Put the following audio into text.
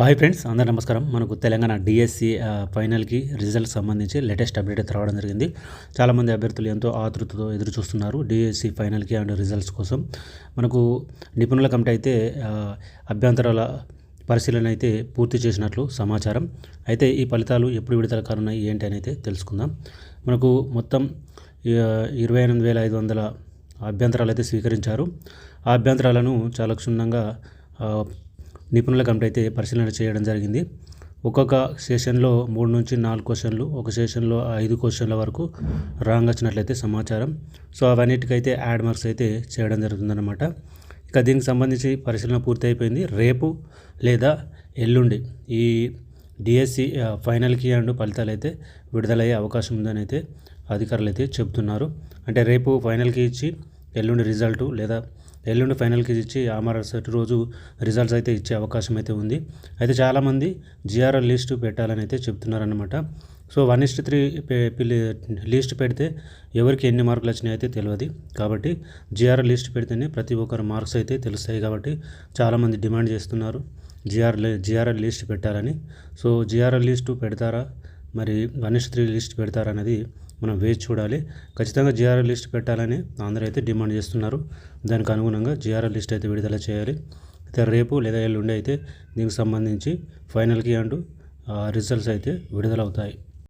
Hi friends, అందరూ నమస్కారం. మనకు తెలంగాణ డిఎస్సి ఫైనల్‌కి రిజల్ట్స్ సంబంధించి లేటెస్ట్ అప్డేట్ అయితే రావడం జరిగింది. చాలామంది అభ్యర్థులు ఎంతో ఆతృతతో ఎదురు చూస్తున్నారు డిఎస్సి ఫైనల్‌కి అండ్ రిజల్ట్స్ కోసం. మనకు నిపుణుల కమిటీ అయితే అభ్యంతరాల పరిశీలన అయితే పూర్తి చేసినట్లు సమాచారం. అయితే ఈ ఫలితాలు ఎప్పుడు విడుదల కానున్నాయి ఏంటి అని అయితే తెలుసుకుందాం. మనకు మొత్తం 28,500 అభ్యంతరాలు అయితే స్వీకరించారు. ఆ అభ్యంతరాలను చాలా క్షుణ్ణంగా నిపుణుల కమిటీ అయితే పరిశీలన చేయడం జరిగింది. ఒక్కొక్క సెషన్లో 3 నుంచి 4 క్వశ్చన్లు, ఒక సెషన్లో 5 క్వశ్చన్ల వరకు రాంగ్ వచ్చినట్లయితే సమాచారం. సో అవన్నిటికైతే యాడ్ మార్క్స్ అయితే చేయడం జరుగుతుందన్నమాట. ఇక దీనికి సంబంధించి పరిశీలన పూర్తి అయిపోయింది. రేపు లేదా ఎల్లుండి ఈ డిఎస్సి ఫైనల్కి అండ్ ఫలితాలు అయితే విడుదలయ్యే అవకాశం ఉందని అయితే అధికారులు అయితే చెబుతున్నారు. అంటే రేపు ఫైనల్కి ఇచ్చి ఎల్లుండి రిజల్టు లేదా ఎల్లుండి ఫైనల్కి ఇచ్చి ఆ మరుసటి రోజు రిజల్ట్స్ అయితే ఇచ్చే అవకాశం అయితే ఉంది. అయితే చాలామంది జిఆర్ఎల్ లిస్ట్ పెట్టాలని అయితే చెప్తున్నారన్నమాట. సో 1:3 లిస్ట్ పెడితే ఎవరికి ఎన్ని మార్కులు వచ్చినాయి అయితే తెలియదు. కాబట్టి జిఆర్ఎల్ లిస్ట్ పెడితేనే ప్రతి ఒక్కరు మార్క్స్ అయితే తెలుస్తాయి. కాబట్టి చాలామంది డిమాండ్ చేస్తున్నారు జిఆర్ఎల్ లిస్ట్ పెట్టాలని. సో జిఆర్ఎల్ లిస్టు పెడతారా, మరి 1:3 లిస్ట్ పెడతారా అనేది మనం వేచి చూడాలి. ఖచ్చితంగా జిఆర్ఎల్ లిస్ట్ పెట్టాలని అందరూ అయితే డిమాండ్ చేస్తున్నారు. దానికి అనుగుణంగా జిఆర్ఎల్ లిస్ట్ అయితే విడుదల చేయాలి. అయితే రేపు లేదా ఎల్లుండి అయితే దీనికి సంబంధించి ఫైనల్కి అంటూ రిజల్ట్స్ అయితే విడుదలవుతాయి.